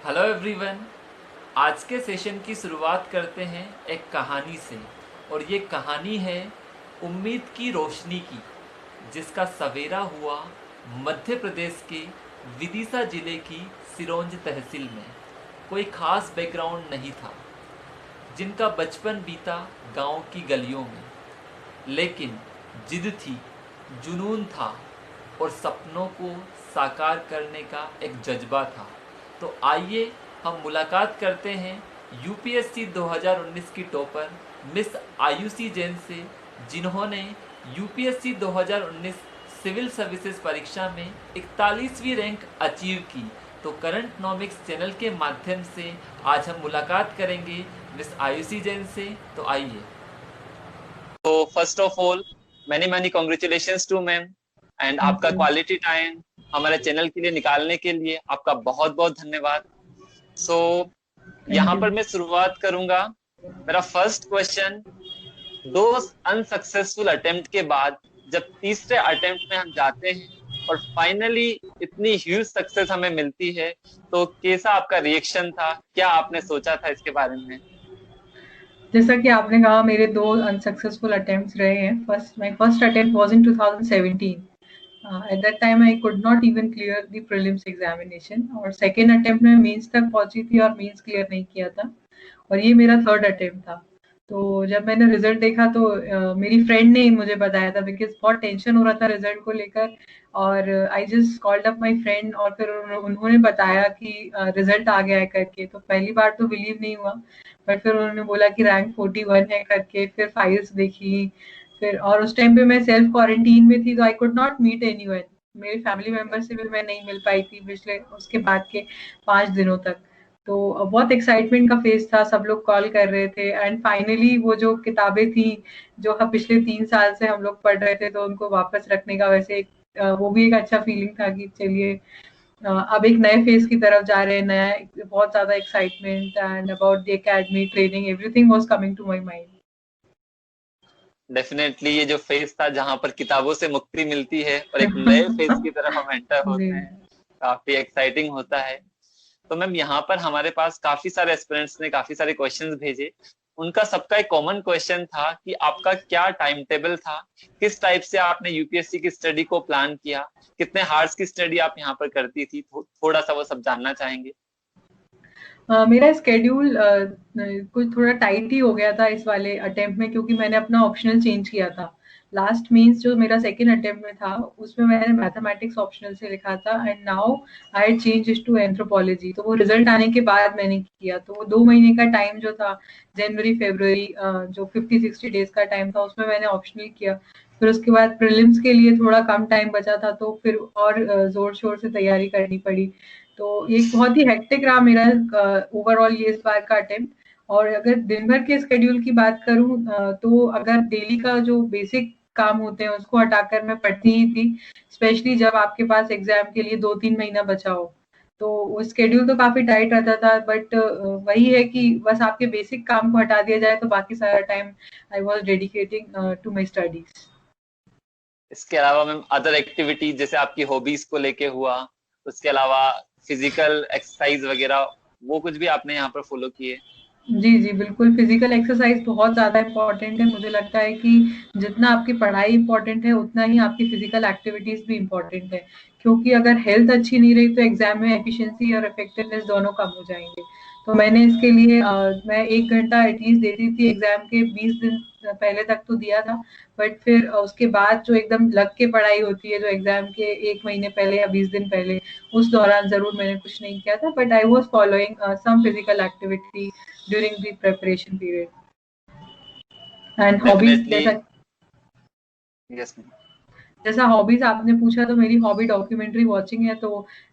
Hello everyone. आज के session की शुरुआत करते हैं एक कहानी से, और ये कहानी है उम्मीद की रोशनी की, जिसका सवेरा हुआ मध्य प्रदेश के विदिशा जिले की सिरोंज तहसील में। कोई खास बैकग्राउंड नहीं था, जिनका बचपन बीता गांव की गलियों में, लेकिन जिद थी, जुनून था और सपनों को साकार करने का एक जज्बा था। तो आइए हम मुलाकात करते हैं यूपीएससी 2019 की टॉपर मिस आयुषी जैन से, जिन्होंने यूपीएससी 2019 सिविल सर्विसेज परीक्षा में 41वीं रैंक अचीव की। तो करंट नॉमिक्स चैनल के माध्यम से आज हम मुलाकात करेंगे मिस आयुषी जैन से। तो आइए। तो first of all many many congratulations to ma'am and thank आपका यू। क्वालिटी टाइम हमारे चैनल के लिए निकालने के लिए आपका बहुत बहुत धन्यवाद। सो थैंक यहाँ यू। पर मैं शुरुआत करूंगा। मेरा फर्स्ट क्वेश्चन, दो अनसक्सेसफुल अटेम्प्ट के बाद जब तीसरे अटेम्प्ट में हम जाते हैं और फाइनली इतनी ह्यूज सक्सेस हमें मिलती है, तो कैसा आपका रिएक्शन था? क्या आपने सोचा था इसके बारे में? जैसा कि आपने कहा, मेरे 2 अनसक्सेसफुल अटेम्प्ट्स रहे हैं। My first attempt was in 2017। At that time I could not even clear the prelims examination, और सेकंड अटेम्प्ट में मेंस तक पहुंची थी और मेंस क्लियर नहीं किया था, और ये मेरा थर्ड अटेम्प्ट था। तो जब मैंने रिजल्ट देखा तो मेरी फ्रेंड ने मुझे बताया था, बिकॉज बहुत टेंशन हो रहा था रिजल्ट को लेकर। और I just called up my friend, और फिर उन्होंने बताया कि रिजल्ट आ गया है करके। तो पहली बार तो बिलीव नहीं हुआ, बट फिर उन्होंने बोला कि रैंक 41 है करके। फिर फाइल्स देखी, फिर और उस टाइम पे मैं सेल्फ क्वारंटीन में थी, तो I could not meet anyone. मेरे फैमिली मेंबर से भी मैं नहीं मिल पाई थी पिछले उसके बाद के 5 दिनों तक। तो बहुत एक्साइटमेंट का फेज था, सब लोग कॉल कर रहे थे, एंड फाइनली वो जो किताबें थी जो हम पिछले 3 साल से हम लोग पढ़ रहे थे, तो उनको वापस रखने का वैसे वो भी एक अच्छा फीलिंग था कि चलिए अब एक नए फेज की तरफ जा रहे हैं। नया बहुत ज्यादा excitement, and about the academy training, everything was coming to my mind. Definitely ये जो फेज था जहां पर किताबों से मुक्ति मिलती है और एक नए फेज की तरफ हम एंटर जी। होते हैं, काफी एक्साइटिंग होता है। तो मैम यहाँ पर हमारे पास काफी सारे एस्पिरेंट्स ने काफी सारे क्वेश्चंस भेजे। उनका सबका एक कॉमन क्वेश्चन था कि आपका क्या टाइम टेबल था, किस टाइप से आपने यूपीएससी की स्टडी को प्लान किया, कितने हार्स की स्टडी आप यहाँ पर करती थी, थोड़ा सा वो सब जानना चाहेंगे। मेरा स्केड्यूल कुछ थोड़ा टाइट ही हो गया था इस वाले अटेम्प्ट में, क्योंकि मैंने अपना ऑप्शनल चेंज किया था। लास्ट मीन्स जो मेरा सेकंड अटेम्प्ट में था, उसमें मैंने मैथमेटिक्स ऑप्शनल से लिखा था, and now I change to anthropology. तो वो रिजल्ट आने के बाद मैंने किया। तो वो 2 महीने का टाइम जो था, जनवरी फरवरी, जो 50-60 डेज का टाइम था, उसमें मैंने ऑप्शनल किया। फिर उसके बाद प्रीलिम्स के लिए थोड़ा कम टाइम बचा था, तो फिर और जोर शोर से तैयारी करनी पड़ी। तो ये बहुत ही हेक्टिक रहा मेरा ओवरऑल ये इस बार का अटेम्प्ट। और अगर दिन भर के स्केड्यूल की बात करूं, तो अगर डेली का जो बेसिक काम होते हैं उसको हटाकर मैं पढ़ती ही थी, स्पेशली जब आपके पास एग्जाम के लिए 2-3 महीना बचा हो। तो वो स्केड्यूल तो काफी टाइट रहता था, बट वही है कि बस आपके बेसिक काम को हटा दिया जाए तो बाकी सारा time I was dedicating to my studies. इसके अलावा मैम अदर एक्टिविटीज जैसे आपकी हॉबीज को लेके हुआ, उसके अलावा फिजिकल एक्सरसाइज वगैरह, वो कुछ भी आपने यहाँ पर फॉलो किए? जी, जी, बिल्कुल, फिज़िकल एक्सरसाइज़ बहुत ज़्यादा इम्पोर्टेंट है। मुझे लगता है कि जितना आपकी पढ़ाई इम्पोर्टेंट है, उतना ही आपकी फिज़िकल एक्टिविटीज़ भी इम्पोर्टेंट है। क्योंकि अगर हेल्थ अच्छी नहीं रही, तो एग्ज़ाम में एफिशिएंसी और इफेक्टिवनेस दोनों कम हो जाएँगे। तो मैंने इसके लिए मैं 1 घंटा एटलीस्ट देती थी। एग्ज़ाम के 20 दिन पहले तक तो दिया था, बट फिर उसके बाद जो एकदम लग के पढ़ाई होती है, जो एग्ज़ाम के 1 महीने पहले या 20 दिन पहले, उस दौरान ज़रूर मैंने कुछ नहीं किया था, but I was following some physical activity during the preparation period. And hobbies, definitely. Yes ma'am. जैसा हॉबीज आपने पूछा, तो मेरी हॉबी डॉक्यूमेंट्री वॉचिंग है। तो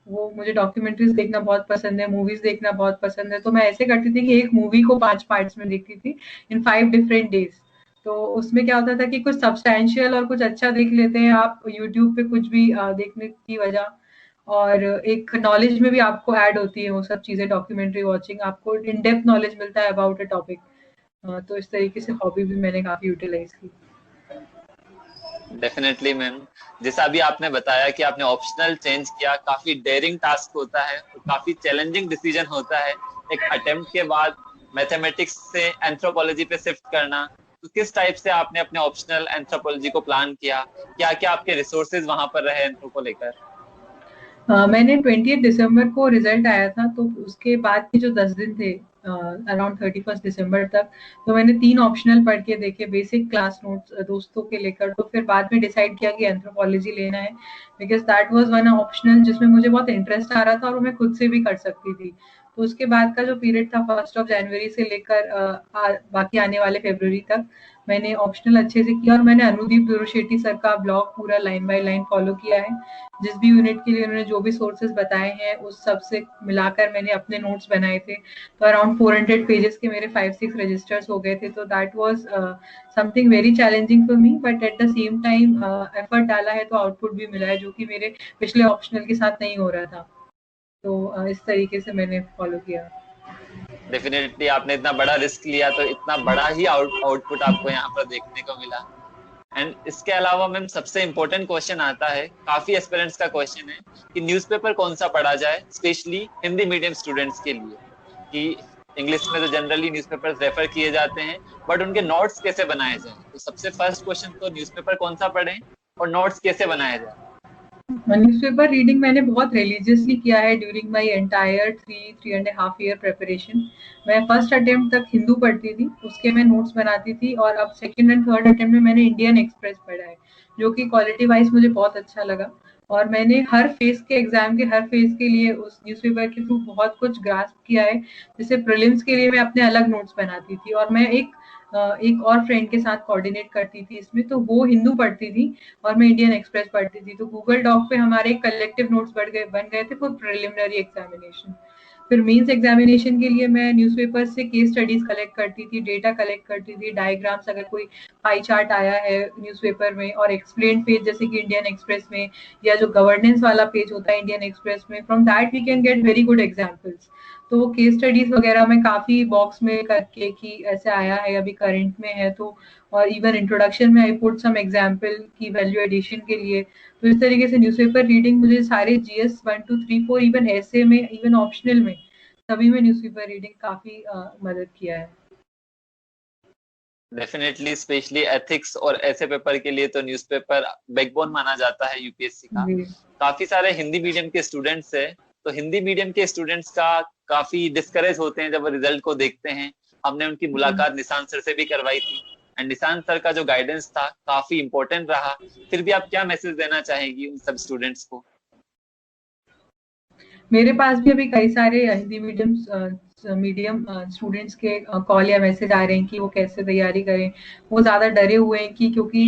वो मुझे डॉक्यूमेंट्रीज देखना बहुत पसंद है, मूवीज देखना बहुत पसंद है। तो मैं ऐसे करती थी कि एक मूवी को 5 पार्ट्स में देखती थी, इन 5 डिफरेंट डेज। तो उसमें क्या होता था कि कुछ सब्सटैंशियल और कुछ अच्छा देख लेते हैं आप यूट्यूब पे, कुछ भी देखने की वजह। और एक नॉलेज में भी आपको ऐड होती है वो सब चीजें। डॉक्यूमेंट्री वॉचिंग आपको इन डेप्थ नॉलेज मिलता है अबाउट अ टॉपिक। तो इस तरीके से हॉबी भी मैंने काफी यूटिलाइज की। डेफिनेटली मैम, जैसा अभी आपने बताया कि आपने ऑप्शनल चेंज किया, काफी डेयरिंग टास्क होता है और काफी चैलेंजिंग डिसीजन होता है एक अटेम्प्ट के बाद मैथमेटिक्स से एंथ्रोपोलॉजी पे शिफ्ट करना। तो किस टाइप से आपने अपने ऑप्शनल एंथ्रोपोलॉजी को प्लान किया, क्या क्या आपके रिसोर्सेज वहां पर रहे एंथ्रो को लेकर? मैंने 20 दिसंबर को रिजल्ट आया था, तो उसके बाद के जो 10 दिन थे अराउंड 31 दिसंबर तक, तो मैंने 3 ऑप्शनल पढ़ के देखे, बेसिक क्लास नोट्स दोस्तों के लेकर। तो फिर बाद में डिसाइड किया कि एंथ्रोपोलॉजी लेना है, because that was one optional जिसमें मुझे बहुत इंटरेस्ट आ रहा था और मैं खुद से भी कर सकती थी। तो उसके बाद का जो पीरियड था 1 जनवरी से लेकर बाकी आने वाले फरवरी तक, मैंने ऑप्शनल अच्छे से किया और मैंने अनुदीप दुरुशेट्टी सर का ब्लॉग पूरा लाइन बाय लाइन फॉलो किया है। जिस भी यूनिट के लिए उन्होंने जो भी सोर्सेज बताए हैं उस सब से मिलाकर मैंने अपने नोट्स बनाए थे। तो अराउंड 400 पेजेस के मेरे 5-6 रजिस्टर्स हो गए थे। तो that was something very challenging for me, but at the same time effort डाला है तो आउटपुट भी मिला है, जो कि मेरे पिछले ऑप्शनल के साथ नहीं हो रहा था। तो इस तरीके से मैंने फॉलो किया। डेफिनेटली आपने इतना बड़ा रिस्क लिया तो इतना बड़ा ही आउटपुट आपको यहाँ पर देखने को मिला। एंड इसके अलावा मैम सबसे इम्पोर्टेंट क्वेश्चन आता है, काफी एस्पिरेंट्स का क्वेश्चन है कि न्यूज़पेपर कौन सा पढ़ा जाए स्पेशली हिंदी मीडियम स्टूडेंट्स के लिए, कि इंग्लिश में तो जनरली न्यूज़पेपर्स रेफर किए जाते हैं, बट उनके नोट्स कैसे बनाए जाए। तो सबसे फर्स्ट क्वेश्चन तो न्यूज़पेपर कौन सा पढ़ें और नोट्स कैसे बनाए जाए? न्यूज़पेपर रीडिंग मैंने बहुत रिलीजियसली किया है during my entire 3.5 year preparation. मैं फर्स्ट अटेम्प्ट तक हिंदू पढ़ती थी, उसके मैं नोट्स बनाती थी, और अब सेकंड एंड थर्ड अटेम्प्ट में मैंने इंडियन एक्सप्रेस पढ़ा है, जो कि क्वालिटी वाइज मुझे बहुत अच्छा लगा। और मैंने हर फेज के एग्जाम के हर फेज के लिए उस न्यूज़पेपर के थ्रू बहुत कुछ ग्रास्प किया है। जैसे प्रीलिम्स के लिए मैं अपने अलग नोट्स बनाती थी, और मैं एक और फ्रेंड के साथ कोऑर्डिनेट करती थी इसमें, तो वो हिंदू पढ़ती थी और मैं इंडियन एक्सप्रेस पढ़ती थी। तो गूगल डॉक पे हमारे कलेक्टिव नोट्स बन गए थे फॉर प्रिलिमिनरी एग्जामिनेशन। फिर मेंस एग्जामिनेशन के लिए मैं न्यूज़पेपर से केस स्टडीज कलेक्ट करती थी, डेटा कलेक्ट करती थी, डायग्राम्स, अगर कोई पाई चार्ट आया है न्यूज़पेपर में, और एक्सप्लेन पेज जैसे कि इंडियन एक्सप्रेस में, या जो गवर्नेंस वाला पेज होता है इंडियन एक्सप्रेस में, from that we can get very good examples. तो वो केस स्टडीज वगैरह में काफी बॉक्स में करके कि ऐसे आया है, अभी करंट में है, तो और इवन इंट्रोडक्शन में आई पुट सम एग्जाम्पल की वैल्यू एडिशन के लिए। तो इस तरीके से न्यूज़पेपर रीडिंग मुझे सारे जीएस 1 2 3 4 इवन ऐसे में, इवन ऑप्शनल में, सभी में न्यूज़पेपर रीडिंग काफी मदद किया है। डेफिनेटली स्पेशली एथिक्स और ऐसे पेपर के लिए तो न्यूज़पेपर बैकबोन माना जाता है यूपीएससी का। काफी सारे हिंदी मीडियम के स्टूडेंट्स है, तो हिंदी मीडियम के स्टूडेंट्स का काफी डिस्करेज होते हैं जब रिजल्ट को देखते हैं। हमने उनकी मुलाकात निशांत सर से भी करवाई थी, एंड निशांत सर का जो गाइडेंस था काफी इंपॉर्टेंट रहा। फिर भी आप क्या मैसेज देना चाहेंगी उन सब स्टूडेंट्स को? मेरे पास भी अभी कई सारे हिंदी मीडियम स्टूडेंट्स के कॉल या मैसेज आ रहे हैं कि वो कैसे तैयारी करें। वो ज़्यादा डरे हुए हैं कि क्योंकि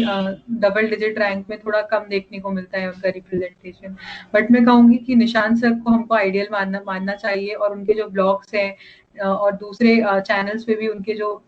डबल डिजिट रैंक में थोड़ा कम देखने को मिलता है उनका रिप्रेजेंटेशन। बट मैं कहूँगी कि निशांत सर को हमको आइडियल मानना चाहिए, और उनके जो ब्लॉग्स हैं और दूसरे चैनल्स पे भी उनके जो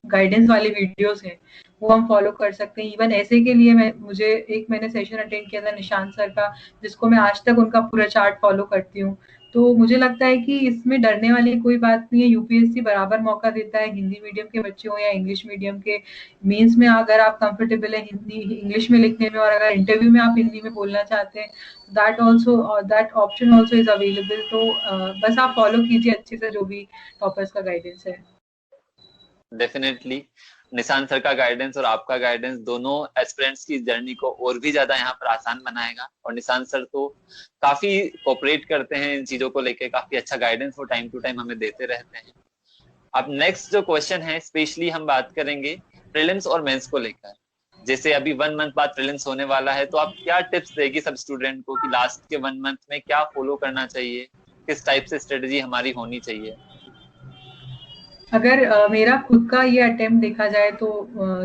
गाइडेंस वाले वीडियोस हैं वो हम फॉलो कर सकते हैं। इवन ऐसे के लिए मैंने सेशन अटेंड किया था निशांत सर का, जिसको मैं आज तक उनका पूरा चार्ट फॉलो करती हूँ। तो मुझे लगता है कि इसमें डरने वाली कोई बात नहीं है। यूपीएससी बराबर मौका देता है, हिंदी मीडियम के बच्चे हो या इंग्लिश मीडियम के। मेंस में अगर आप कंफर्टेबल है हिंदी इंग्लिश में लिखने में, और अगर इंटरव्यू में आप हिंदी में बोलना चाहते हैं, that option also is available. तो बस आप फॉलो कीजिए अच्छे से जो भी टॉपर्स का गाइडेंस है। डेफिनेटली निशांत सर का गाइडेंस और आपका गाइडेंस दोनों एस्पिरेंट्स की जर्नी को और भी ज्यादा यहाँ पर आसान बनाएगा। और निशांत सर तो काफी कोऑपरेट करते हैं इन चीजों को लेके, काफी अच्छा गाइडेंस वो टाइम टू टाइम हमें देते रहते हैं। अब नेक्स्ट जो क्वेश्चन है, स्पेशली हम बात करेंगे प्रीलिम्स और मेंस को लेकर। जैसे अभी 1 मंथ बाद प्रीलिम्स होने वाला है, तो आप क्या टिप्स देगी सब स्टूडेंट को कि लास्ट के 1 मंथ में क्या फॉलो करना चाहिए, किस टाइप से स्ट्रेटेजी हमारी होनी चाहिए? अगर मेरा खुद का ये अटेम्प्ट देखा जाए तो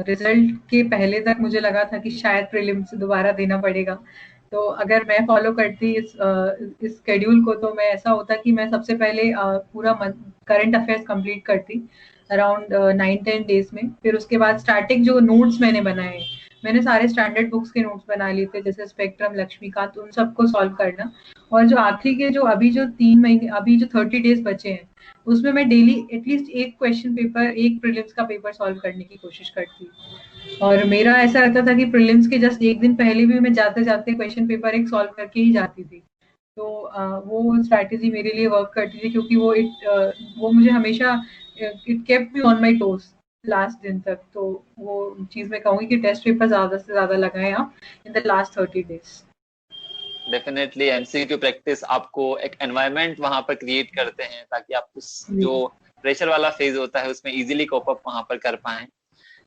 रिजल्ट के पहले तक मुझे लगा था कि शायद प्रीलिम्स दोबारा देना पड़ेगा। तो अगर मैं फॉलो करती इस शेड्यूल को, तो मैं ऐसा होता कि मैं सबसे पहले पूरा करंट अफेयर्स कंप्लीट करती अराउंड 9-10 डेज में। फिर उसके बाद स्टैटिक जो नोट्स मैंने बनाए, मैंने सारे स्टैंडर्ड बुक्स के नोट्स बना लिए थे, जैसे स्पेक्ट्रम, लक्ष्मीकांत, उन सबको सॉल्व करना। और जो आखिरी के जो अभी जो 3 महीने, अभी जो 30 डेज बचे हैं, उसमें मैं डेली एटलीस्ट एक क्वेश्चन पेपर, एक प्रीलिम्स का पेपर सॉल्व करने की कोशिश करती हूँ। और मेरा ऐसा रहता था कि प्रीलिम्स के जस्ट एक दिन पहले भी मैं जाते-जाते क्वेश्चन पेपर एक सॉल्व करके ही जाती थी। तो वो स्ट्रैटेजी मेरे लिए वर्क करती थी क्योंकि वो मुझे हमेशा it kept me on my toes last दिन तक। तो वो चीज़ मैं कहूँगी कि टेस्ट पेपर ज़्यादा से ज़्यादा लगाएँ आप in the last 30 days. Definitely MCQ practice आपको एक एनवायरनमेंट वहां पर क्रिएट करते हैं ताकि आप उस जी, जो प्रेशर वाला फेज होता है उसमें इजीली कोप अप वहां पर कर पाएं।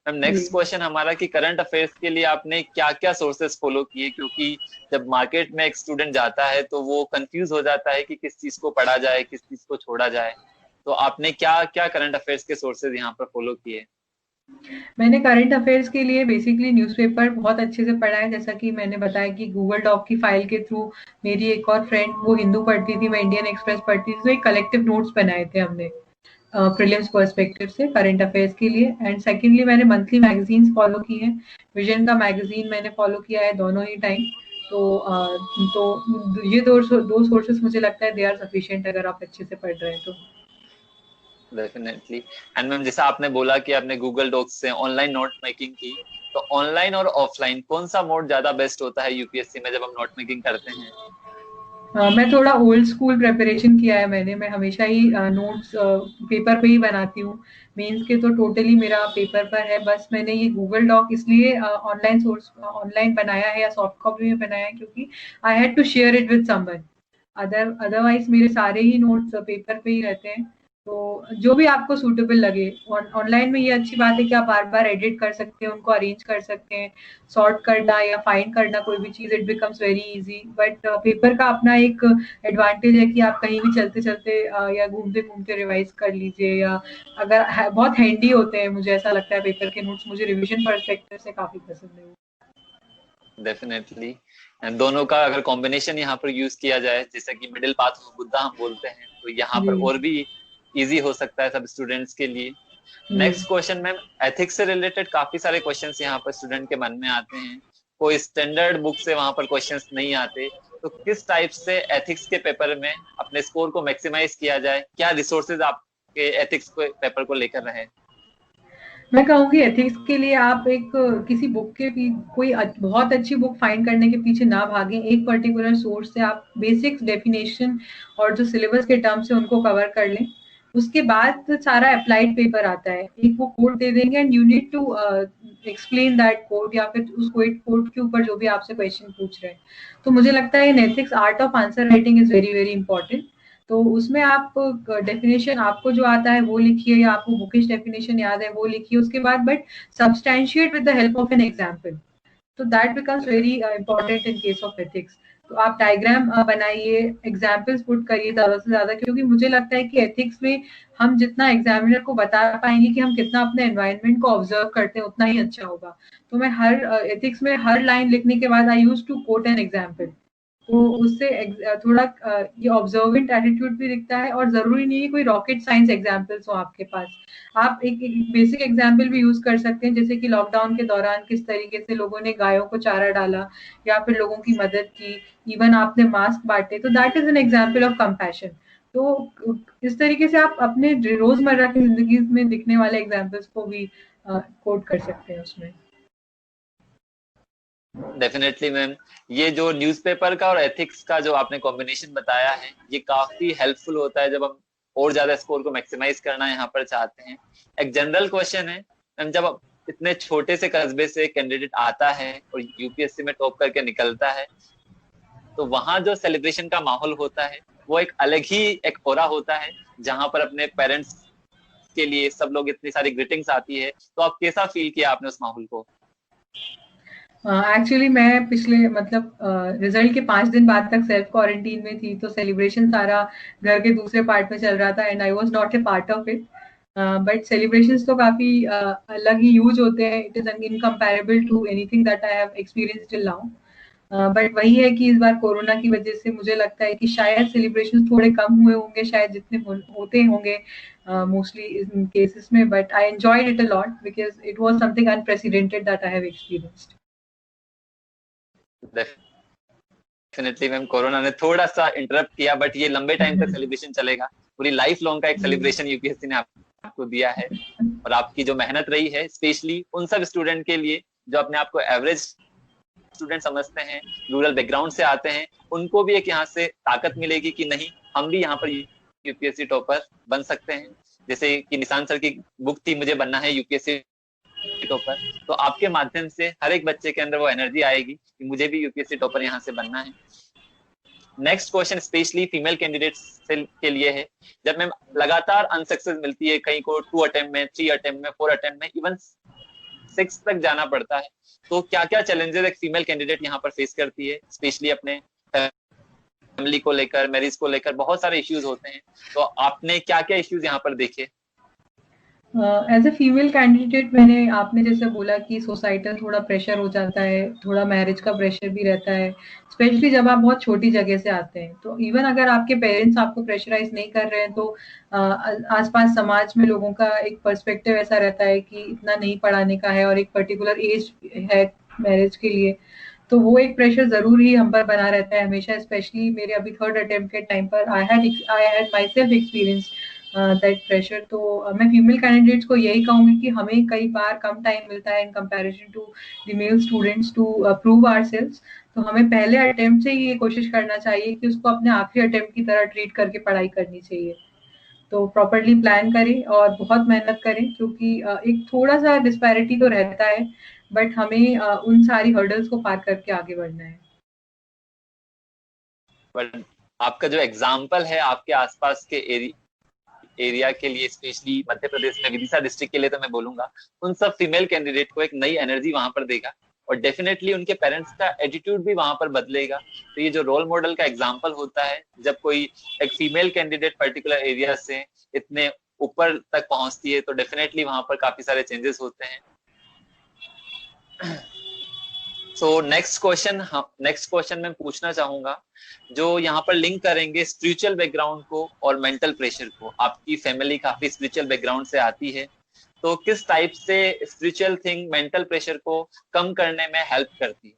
मैम जी। नेक्स्ट क्वेश्चन हमारा कि करंट अफेयर्स के लिए आपने क्या क्या सोर्सेस फॉलो किए, क्योंकि जब मार्केट में एक स्टूडेंट जाता है तो वो कंफ्यूज हो जाता है कि किस चीज को पढ़ा जाए किस चीज को छोड़ा जाए। तो आपने क्या क्या करंट अफेयर्स के सोर्सेज यहाँ पर फॉलो किए? मैंने करंट अफेयर्स के लिए बेसिकली न्यूज़पेपर बहुत अच्छे से पढ़ा है, जैसा कि मैंने बताया कि गूगल डॉक की फाइल के थ्रू मेरी एक और फ्रेंड वो हिंदू पढ़ती थी, मैं इंडियन एक्सप्रेस पढ़ती थी, तो एक कलेक्टिव नोट्स बनाए थे हमने प्रीलिम्स पर्सपेक्टिव से करंट अफेयर्स के लिए। एंड सेकेंडली मैंने मंथली मैगजीन्स फॉलो की हैं, विजन का मैगजीन मैंने फॉलो किया है दोनों ही टाइम। तो ये दो सोर्सेस मुझे लगता है दे आर सफिशिएंट अगर आप अच्छे से पढ़ रहे हैं तो। डेफिनेटली। एंड मैम जैसा आपने बोला कि आपने गूगल डॉक्स से ऑनलाइन नोट मेकिंग की, तो ऑनलाइन और ऑफलाइन कौन सा मोड ज्यादा बेस्ट होता है यूपीएससी में जब हम नोट मेकिंग करते हैं? मैं थोड़ा ओल्ड स्कूल प्रिपरेशन किया है मैंने। मैं हमेशा ही नोट्स पेपर पे ही बनाती हूँ। मेंस के तो टोटली मेरा पेपर पर है। बस मैंने ये गूगल डॉक इसलिए ऑनलाइन बनाया है या सॉफ्ट कॉपी में बनाया है क्योंकि I had to share it with someone. Otherwise मेरे सारे ही नोट्स पेपर पे ही रहते हैं। तो जो भी आपको सूटेबल लगे। ऑनलाइन में ये अच्छी बात है कि आप बार-बार एडिट कर सकते हैं, उनको अरेंज कर सकते हैं, सॉर्ट करना या फाइंड करना कोई भी चीज़ it becomes very easy. But paper का अपना एक एडवांटेज है कि आप कहीं भी चलते-चलते या घूमते-घूमते रिवाइज़ कर लीजिए या अगर है बहुत हैंडी होते हैं, मुझे ऐसा लगता है पेपर के नोट्स मुझे रिविज़न पर्सपेक्टिव से काफ़ी पसंद है वो। डेफिनेटली। एंड दोनों का अगर कॉम्बिनेशन यहाँ पर यूज किया जाए, जैसे कि मिडिल पाथ ऑफ बुद्धा हम बोलते हैं, तो यहाँ पर जी, और भी इजी हो सकता है सब स्टूडेंट्स के लिए। जी। नेक्स्ट क्वेश्चन मैम, एथिक्स से रिलेटेड काफी सारे क्वेश्चंस यहाँ पर स्टूडेंट के मन में आते हैं। कोई स्टैंडर्ड बुक से वहां पर क्वेश्चंस नहीं आते, तो किस टाइप से एथिक्स के पेपर में अपने स्कोर को मैक्सिमाइज किया जाए? क्या रिसोर्सेज आपके एथिक्स को पेपर को लेकर रहे? मैं कहूँगी एथिक्स के लिए आप किसी बुक के पी कोई बहुत अच्छी बुक फाइंड करने के पीछे ना भागें। एक पर्टिकुलर सोर्स से आप बेसिक्स डेफिनेशन और जो सिलेबस के टर्म्स हैं उनको कवर कर लें। उसके बाद सारा एप्लाइड पेपर आता है। एक वो कोड दे देंगे and you need to explain that code या फिर उस कोड के ऊपर जो भी आपसे क्वेश्चन पूछ रहे हैं। तो मुझे लगता है इन ethics art of answer writing is very, very important. तो उसमें आप डेफिनेशन आपको जो आता है वो लिखिए या आपको बुकिश डेफिनेशन याद है वो लिखिए उसके बाद but substantiate with the help of an example. तो that becomes very important in case of ethics. तो आप डायग्राम बनाइए, एग्जाम्पल्स पुट करिए ज़्यादा से ज़्यादा क्योंकि मुझे लगता है कि एथिक्स में हम जितना एग्जामिनर को बता पाएंगे कि हम कितना अपने एनवायरनमेंट को ऑब्जर्व करते हैं उतना ही अच्छा होगा। तो मैं हर एथिक्स में हर लाइन लिखने के बाद I use to quote an example. तो उससे थोड़ा ये ऑब्जर्वेंट एटीट्यूड भी दिखता है और ज़रूरी नहीं है कोई रॉकेट साइंस एग्जाम्पल्स हो आपके पास। आप एक बेसिक एग्जाम्पल भी यूज़ कर सकते हैं जैसे कि लॉकडाउन के दौरान किस तरीके से लोगों ने गायों को चारा डाला या फिर लोगों की मदद की, इवन आपने मास्क बाँटे, तो that is an example of compassion. तो इस तरीके से आप अपने रोज़मर्रा की ज़िंदगी में दिखने वाले एग्जाम्पल्स को भी कोट कर सकते हैं उसमें। डेफिनेटली मैम, ये जो न्यूज़पेपर का और एथिक्स का जो आपने कॉम्बिनेशन बताया है, ये काफी हेल्पफुल होता है जब हम और ज्यादा स्कोर को मैक्सिमाइज करना यहाँ पर चाहते हैं। एक जनरल क्वेश्चन है मैम, जब इतने छोटे से कस्बे से कैंडिडेट आता है और यूपीएससी में टॉप करके निकलता है, तो वहां जो सेलिब्रेशन का माहौल होता है वो एक अलग ही एक ऑरा होता है, जहां पर अपने पेरेंट्स के लिए सब लोग इतनी सारी ग्रीटिंग्स आती है। तो आप कैसा फील किया आपने उस माहौल को? एक्चुअली मैं पिछले मतलब रिजल्ट के 5 दिन बाद तक सेल्फ क्वारंटीन में थी तो सेलिब्रेशन सारा घर के दूसरे पार्ट में चल रहा था and I was not a part of it. But celebrations तो काफी अलग ही ह्यूज होते हैं। It is incomparable to anything that I have experienced till now. But वही है कि इस बार कोरोना की वजह से मुझे लगता है कि शायद सेलिब्रेशन थोड़े कम हुए होंगे शायद जितने होते होंगे मोस्टली इन केसेस में। But I enjoyed it a lot because it was something unprecedented that I have experienced. Definitely ma'am, corona ने थोड़ा सा इंटरप्ट किया, बट ये लंबे टाइम तक हम्म, सेलिब्रेशन चलेगा। पूरी लाइफ लॉन्ग का एक जी। सेलिब्रेशन यूपीएससी ने आपको दिया है और आपकी जो मेहनत रही है, स्पेशली उन सब स्टूडेंट के लिए जो अपने आप को एवरेज स्टूडेंट समझते हैं, रूरल बैकग्राउंड से आते हैं, उनको भी एक यहाँ से ताकत मिलेगी कि नहीं, हम भी यहाँ पर यूपीएससी टॉपर बन सकते हैं। जैसे कि निशांत सर की बुक थी मुझे बनना है यूपीएससी टॉपर, तो आपके माध्यम से हर एक बच्चे के अंदर वो एनर्जी आएगी कि मुझे भी यूपीएससी टॉपर यहाँ से बनना है। Next question specially female candidates के लिए है। जब मैं लगातार अनसक्सेस मिलती है, कहीं को 2 अटेम्प्ट में, 3 अटेम्प्ट में, 4 अटेम्प्ट में, इवन 6 तक जाना पड़ता है, तो क्या क्या चैलेंजेस एक फीमेल कैंडिडेट यहाँ पर फेस करती है, स्पेशली अपने फैमिली को लेकर, मैरिज को लेकर बहुत सारे इश्यूज होते हैं, तो आपने क्या क्या इश्यूज यहाँ पर देखे? एज ए फीमेल कैंडिडेट मैंने, आपने जैसे बोला कि सोसाइटल थोड़ा प्रेशर हो जाता है, थोड़ा मैरिज का प्रेशर भी रहता है, स्पेशली जब आप बहुत छोटी जगह से आते हैं। तो इवन अगर आपके पेरेंट्स आपको प्रेशराइज नहीं कर रहे हैं तो आसपास समाज में लोगों का एक पर्सपेक्टिव ऐसा रहता है कि इतना नहीं पढ़ाने का है और एक पर्टिकुलर एज है मैरिज के लिए, तो वो एक प्रेशर जरूर ही हम पर बना रहता है हमेशा। स्पेशली मेरे अभी 3rd अटेम्प्ट के टाइम पर I had my self experience that pressure. तो मैं फीमेल कैंडिडेट्स को यही कहूंगी कि हमें कई बार कम टाइम मिलता है in comparison to the male students to prove ourselves. तो हमें पहले अटेम्प्ट से ही ये कोशिश करना चाहिए कि उसको अपने आखिरी अटेम्प्ट की तरह ट्रीट करके पढ़ाई करनी चाहिए। तो प्रॉपर्ली प्लान करें और बहुत मेहनत करें, क्योंकि एक थोड़ा सा डिस्पैरिटी तो रहता है, बट हमें उन सारी हर्डल्स को पार करके आगे बढ़ना है। बट आपका जो एग्जाम्पल है आपके आसपास के एरिया के लिए, स्पेशली मध्य प्रदेश में विदिशा डिस्ट्रिक्ट के लिए, तो मैं बोलूंगा उन सब फीमेल कैंडिडेट को एक नई एनर्जी वहां पर देगा और डेफिनेटली उनके पेरेंट्स का एटीट्यूड भी वहां पर बदलेगा। तो ये जो रोल मॉडल का एग्जाम्पल होता है, जब कोई एक फीमेल कैंडिडेट पर्टिकुलर एरिया से इतने ऊपर तक पहुंचती है, तो डेफिनेटली वहां पर काफी सारे चेंजेस होते हैं। सो नेक्स्ट क्वेश्चन मैं पूछना चाहूंगा, जो यहाँ पर लिंक करेंगे स्पिरिचुअल बैकग्राउंड को और मेंटल प्रेशर को। आपकी फैमिली काफी स्पिरिचुअल बैकग्राउंड से आती है, तो किस टाइप से स्पिरिचुअल थिंग मेंटल प्रेशर को कम करने में हेल्प करती है?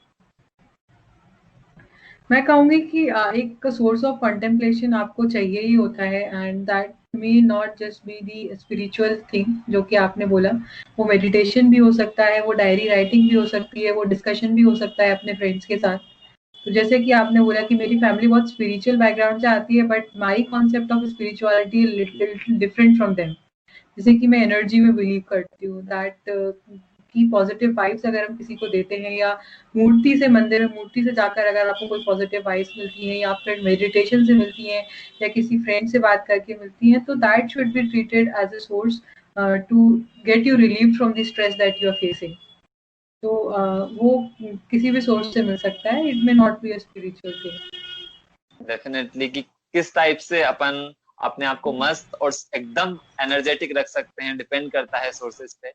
मैं कहूंगी कि एक सोर्स ऑफ कंटेम्पलेशन आपको चाहिए ही होता है, and that may not just be the spiritual thing जो कि आपने बोला। वो मेडिटेशन भी हो सकता है, वो डायरी राइटिंग भी हो सकती है, वो डिस्कशन भी हो सकता है अपने फ्रेंड्स के साथ। तो जैसे कि आपने बोला कि मेरी फैमिली बहुत स्पिरिचुअल बैकग्राउंड से आती है, but my concept of spirituality little different from them. जैसे कि मैं एनर्जी में बिलीव करती हूँ, दैट की पॉजिटिव वाइब्स अगर हम किसी को देते हैं, या मूर्ति से, मंदिर में मूर्ति से जाकर अगर आपको कोई पॉजिटिव वाइब्स मिलती हैं, या फिर मेडिटेशन से मिलती हैं, या किसी फ्रेंड से बात करके मिलती हैं, तो that should be treated as a source to get you relieve from the stress that you are facing. तो वो किसी भी सोर्स से मिल सकता है, it may not be a spiritual thing. Definitely कि किस टाइप से अपन अपने आप को मस्त और एकदम एनर्जेटिक रख सकते हैं, डिपेंड करता है सोर्सेज पे।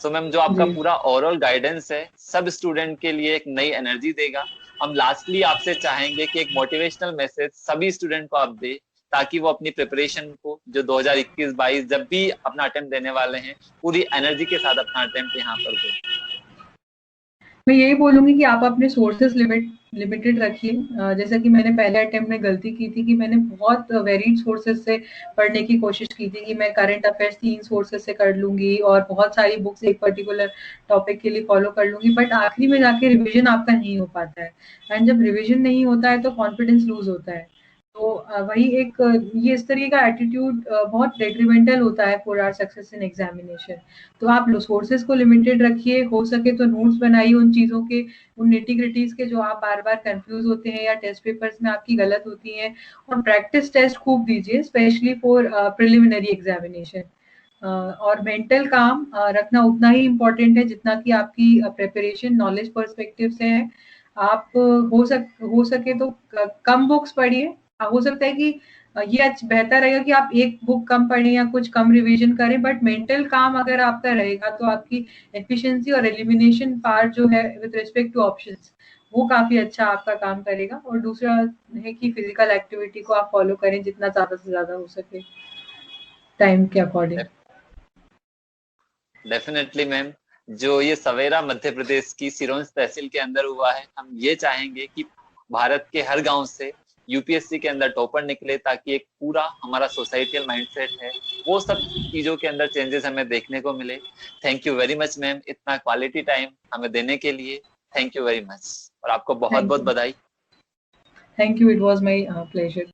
सो मैम, जो आपका पूरा ओवरऑल गाइडेंस है सब स्टूडेंट के लिए एक नई एनर्जी देगा। हम लास्टली आपसे चाहेंगे कि एक मोटिवेशनल मैसेज सभी स्टूडेंट को आप दे, ताकि वो अपनी प्रिपरेशन को जो 2021-22 जब भी अपना अटेम्प्ट देने वाले हैं, पूरी एनर्जी के साथ अपना अटेम्प्ट यहाँ पर दे। मैं यही बोलूंगी कि आप अपने सोर्सेज लिमिटेड रखिए। जैसा कि मैंने पहले अटेम्प्ट में गलती की थी कि मैंने बहुत वेरीड सोर्सेज से पढ़ने की कोशिश की थी कि मैं करंट अफेयर्स 3 सोर्सेज से कर लूंगी और बहुत सारी बुक्स एक पर्टिकुलर टॉपिक के लिए फॉलो कर लूंगी, बट आखिरी में जाके रिविजन आपका नहीं हो पाता है, एंड जब रिविजन नहीं होता है तो कॉन्फिडेंस लूज होता है। तो वही एक ये इस तरीके का एटीट्यूड बहुत डेट्रीमेंटल होता है for our success in examination. तो आप सोर्सेज को लिमिटेड रखिए, हो सके तो नोट्स बनाइए उन चीज़ों के, उन निटी-ग्रिटीज़ के जो आप बार-बार कंफ्यूज होते हैं या टेस्ट पेपर्स में आपकी गलत होती हैं, और प्रैक्टिस टेस्ट खूब दीजिए, स्पेशली फॉर प्रिलिमिनरी एग्जामिनेशन। और मेंटल काम रखना उतना ही इम्पोर्टेंट है जितना कि आपकी प्रिपरेशन नॉलेज पर्सपेक्टिव से है। आप हो सके तो कम बुक्स पढ़िए। हो सकता है कि ये बेहतर रहेगा कि आप एक बुक कम पढ़ें या कुछ कम रिवीजन करें, बट मेंटल काम अगर आपका रहेगा तो आपकी एफिशिएंसी और एलिमिनेशन पार्ट जो है विद रिस्पेक्ट टू ऑप्शंस, वो काफी अच्छा आपका काम करेगा। और दूसरा है कि फिजिकल एक्टिविटी को आप फॉलो करें जितना ज्यादा से ज्यादा हो सके टाइम के अकॉर्डिंग। डेफिनेटली मैम, जो ये सवेरा मध्य प्रदेश की सिरोंज तहसील के अंदर हुआ है, हम ये चाहेंगे कि भारत के हर गांव से यूपीएससी के अंदर टॉपर निकले, ताकि एक पूरा हमारा सोसाइटियल माइंडसेट है वो सब चीजों के अंदर चेंजेस हमें देखने को मिले। Thank you very much ma'am, इतना क्वालिटी टाइम हमें देने के लिए। थैंक यू वेरी मच और आपको बहुत बहुत बधाई। Thank you, it was my pleasure.